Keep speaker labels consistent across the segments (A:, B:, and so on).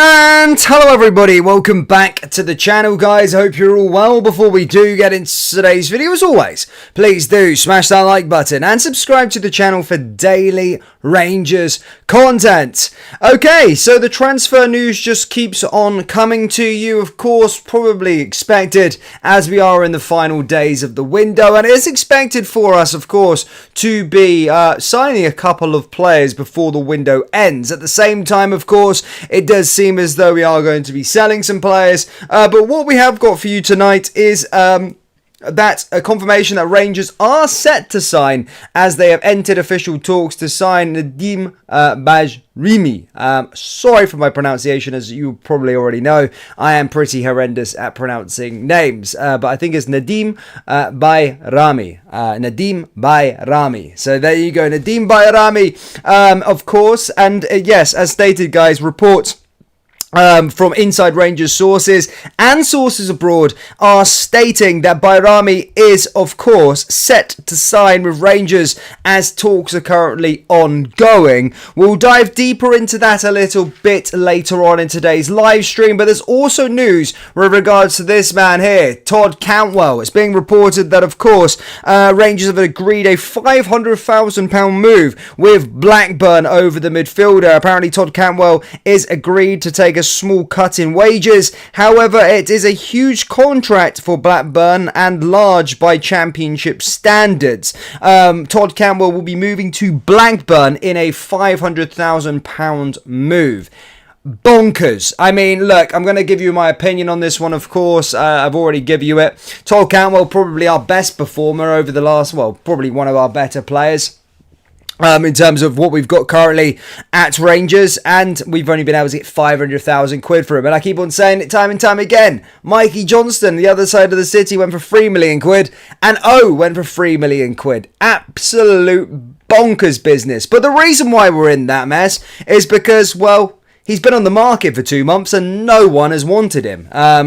A: And hello everybody, welcome back to the channel guys. I hope you're all well. Before we do get into today's video, as always, please do smash that like button and subscribe to the channel for daily Rangers content. Okay, so the transfer news just keeps on coming to you, of course, probably expected as we are in the final days of the window, and it is expected for us, of course, to be signing a couple of players before the window ends. At the same time, of course, it does seem as though we are going to be selling some players, but what we have got for you tonight is that's a confirmation that Rangers are set to sign, as they have entered official talks to sign Nadim Bajrami. Sorry for my pronunciation, as you probably already know. I am pretty horrendous at pronouncing names, but I think it's Nadim Bajrami. Nadim Bajrami. So there you go, Nadim Bajrami, of course. And yes, as stated, guys, reports from inside Rangers sources and sources abroad are stating that Bajrami is, of course, set to sign with Rangers as talks are currently ongoing. We'll dive deeper into that a little bit later on in today's live stream, but there's also news with regards to this man here, Todd Cantwell. It's being reported that, of course, Rangers have agreed a £500,000 move with Blackburn over the midfielder. Apparently, Todd Cantwell is agreed to take a small cut in wages. However, it is a huge contract for Blackburn and large by championship standards. Todd Cantwell will be moving to Blackburn in a £500,000 move. Bonkers. I mean, look, I'm going to give you my opinion on this one, of course. I've already given you it. Todd Cantwell, probably our best performer over the last, well, probably one of our better players. In terms of what we've got currently at Rangers, and we've only been able to get 500,000 quid for him. And I keep on saying it time and time again. Mikey Johnston, the other side of the city, went for 3 million quid, and O went for 3 million quid. Absolute bonkers business. But the reason why we're in that mess is because, well, he's been on the market for 2 months and no one has wanted him.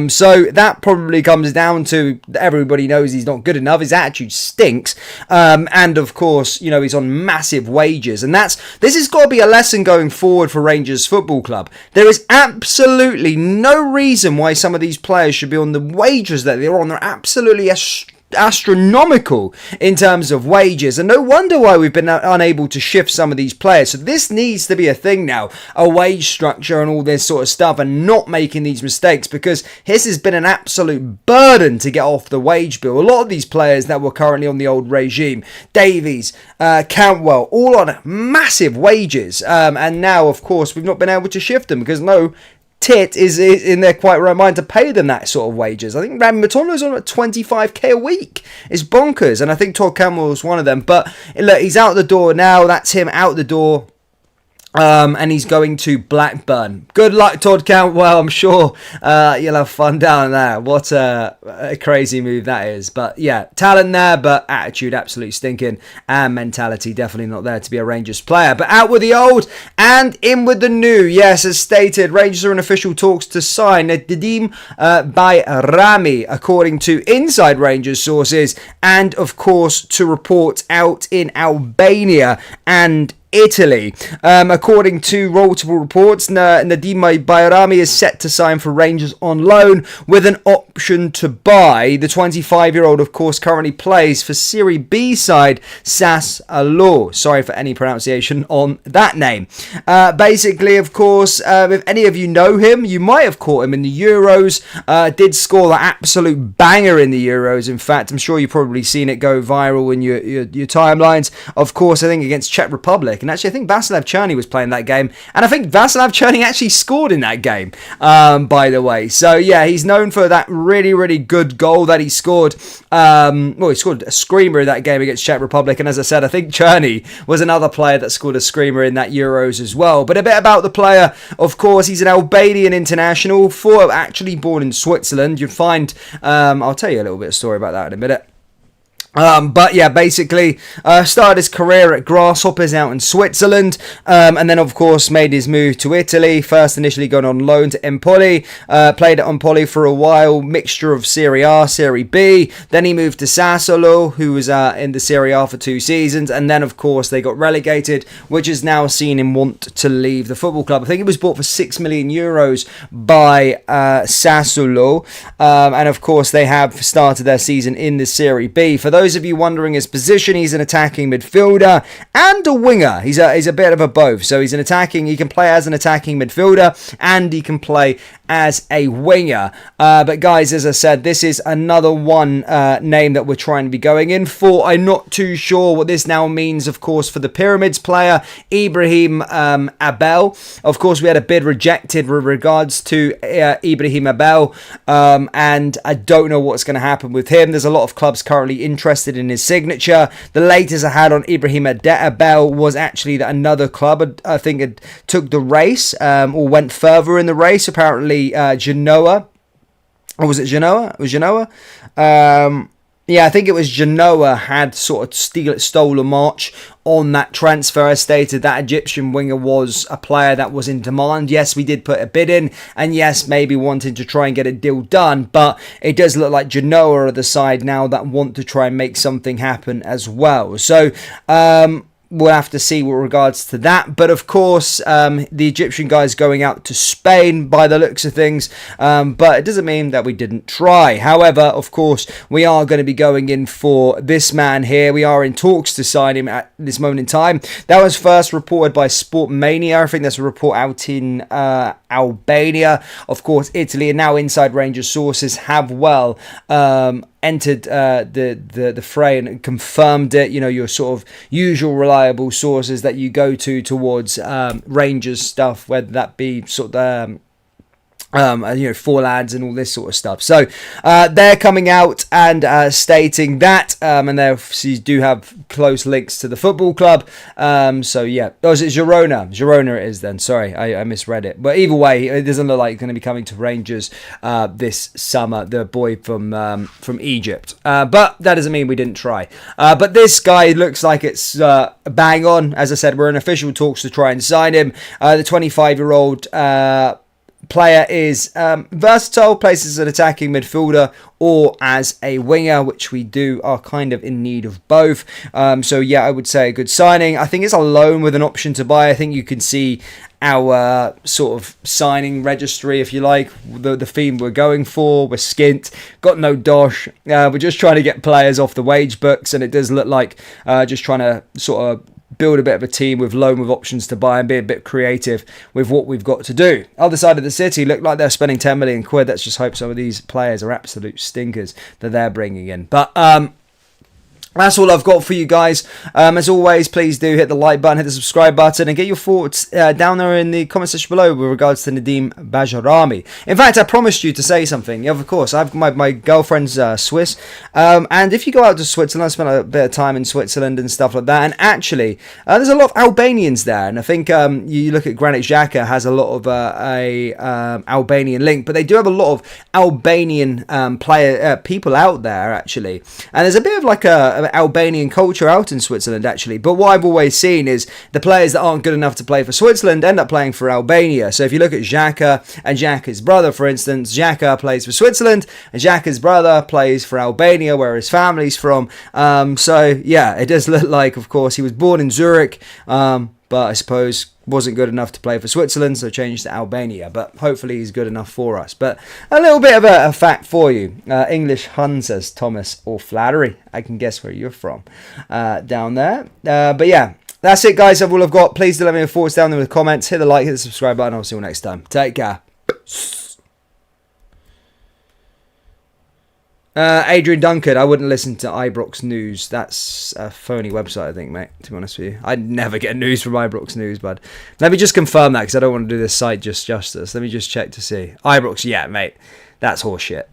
A: So that probably comes down to everybody knows he's not good enough. His attitude stinks. And of course, you know, he's on massive wages. And this has got to be a lesson going forward for Rangers Football Club. There is absolutely no reason why some of these players should be on the wages that they're on. They're absolutely astronomical in terms of wages, and no wonder why we've been unable to shift some of these players. So this needs to be a thing now, a wage structure and all this sort of stuff, and not making these mistakes, because this has been an absolute burden to get off the wage bill. A lot of these players that were currently on the old regime, Davies, Cantwell, all on massive wages, and now of course we've not been able to shift them because no tit is in their quite right mind to pay them that sort of wages. I think Rami Matolo's on at 25k a week. It's bonkers, and I think Todd Cantwell was one of them. But look, he's out the door now. That's him out the door. And he's going to Blackburn. Good luck, Todd Cantwell. I'm sure you'll have fun down there. What a crazy move that is. But yeah, talent there, but attitude absolutely stinking, and mentality definitely not there to be a Rangers player. But out with the old and in with the new. Yes, as stated, Rangers are in official talks to sign Nadim Bajrami, according to inside Rangers sources, and of course to report out in Albania and Italy. According to multiple reports, Nadim Bajrami is set to sign for Rangers on loan with an option to buy. The 25-year-old, of course, currently plays for Serie B side Sassuolo. Sorry for any pronunciation on that name. Basically, of course, if any of you know him, you might have caught him in the Euros. Did score that absolute banger in the Euros. In fact, I'm sure you've probably seen it go viral in your timelines. Of course, I think against Czech Republic. And actually, I think Václav Černý was playing that game. And I think Václav Černý actually scored in that game, by the way. So, yeah, he's known for that really, really good goal that he scored. Well, he scored a screamer in that game against Czech Republic. And as I said, I think Černý was another player that scored a screamer in that Euros as well. But a bit about the player, of course, he's an Albanian international, actually born in Switzerland. You'll find, I'll tell you a little bit of story about that in a minute. But yeah, basically started his career at Grasshoppers out in Switzerland, and then of course made his move to Italy. First initially going on loan to Empoli, played at Empoli for a while, mixture of Serie A, Serie B. Then he moved to Sassuolo, who was in the Serie A for 2 seasons, and then of course they got relegated, which has now seen him want to leave the football club. I think he was bought for €6 million by Sassuolo, and of course they have started their season in the Serie B. For those of you wondering his position, he's an attacking midfielder and a winger. He's a bit of a both. So he can play as an attacking midfielder and he can play as a winger. But guys, as I said, this is another one name that we're trying to be going in for. I'm not too sure what this now means, of course, for the Pyramids player, Ibrahim Abel. Of course, we had a bid rejected with regards to Ibrahim Abel, and I don't know what's going to happen with him. There's a lot of clubs currently interested in his signature. The latest I had on Ibrahim Abel was actually that another club, I think, had took the race or went further in the race. Apparently, Genoa. Or was it Genoa? It was Genoa. Yeah, I think it was Genoa had sort of stole a march on that transfer. Stated that Egyptian winger was a player that was in demand. Yes, we did put a bid in, and yes, maybe wanting to try and get a deal done, but it does look like Genoa are the side now that want to try and make something happen as well. So, we'll have to see with regards to that. But of course, the Egyptian guy's going out to Spain by the looks of things. But it doesn't mean that we didn't try. However, of course, we are going to be going in for this man here. We are in talks to sign him at this moment in time. That was first reported by Sportmania. I think that's a report out in Albania. Of course, Italy, and now Inside Rangers sources have entered the fray and confirmed it. You know, your sort of usual reliable sources that you go to towards Rangers stuff, whether that be sort of four lads and all this sort of stuff. So they're coming out and stating that, and they obviously do have close links to the football club. So yeah, is it Girona? Girona it is then. Sorry, I misread it. But either way, it doesn't look like it's going to be coming to Rangers this summer. The boy from Egypt. But that doesn't mean we didn't try. But this guy looks like it's bang on. As I said, we're in official talks to try and sign him. The 25-year-old player is versatile, plays as an attacking midfielder or as a winger, which we are kind of in need of both. So yeah, I would say a good signing. I think it's a loan with an option to buy. I think you can see our sort of signing registry, if you like, the theme we're going for. We're skint, got no dosh. We're just trying to get players off the wage books, and it does look like just trying to sort of build a bit of a team with loan with options to buy and be a bit creative with what we've got to do. Other side of the city look like they're spending 10 million quid. Let's just hope some of these players are absolute stinkers that they're bringing in. But that's all I've got for you guys. As always, please do hit the like button, hit the subscribe button, and get your thoughts down there in the comment section below with regards to Nadim Bajrami. In fact, I promised you to say something. Yeah, of course, I've my girlfriend's Swiss, and if you go out to Switzerland, I spent a bit of time in Switzerland and stuff like that, and actually, there's a lot of Albanians there, and I think you look at Granit Xhaka has a lot of Albanian link, but they do have a lot of Albanian people out there, actually, and there's a bit of like a Albanian culture out in Switzerland, actually. But what I've always seen is the players that aren't good enough to play for Switzerland end up playing for Albania. So if you look at Xhaka and Xhaka's brother, for instance, Xhaka plays for Switzerland and Xhaka's brother plays for Albania, where his family's from. So yeah, it does look like, of course, he was born in Zurich, but I suppose wasn't good enough to play for Switzerland, so changed to Albania. But hopefully he's good enough for us. But a little bit of a fact for you. English Hun, says Thomas, or flattery. I can guess where you're from down there. But yeah, that's it, guys. That's all I've got. Please do let me know your thoughts down there in the comments. Hit the like, hit the subscribe button. I'll see you next time. Take care. Adrian Duncan, I wouldn't listen to Ibrox News. That's a phony website, I think, mate, to be honest with you. I'd never get news from Ibrox News, bud. Let me just confirm that, because I don't want to do this site justice. Let me just check to see. Ibrox, yeah, mate. That's horseshit.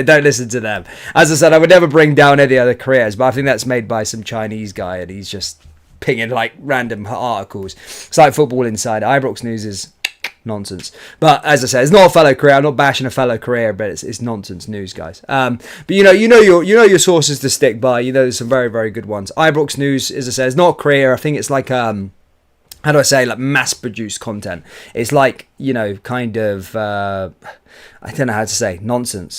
A: Don't listen to them. As I said, I would never bring down any other careers, but I think that's made by some Chinese guy, and he's just pinging like random articles. It's like Football Insider. Ibrox News is nonsense. But as I said, it's not a fellow career. I'm not bashing a fellow career, but it's nonsense news, guys. But your sources to stick by. There's some very, very good ones. Ibrox News, as I said, it's not career. I think it's like how do I say, like mass-produced content. It's like, kind of, I don't know how to say, nonsense.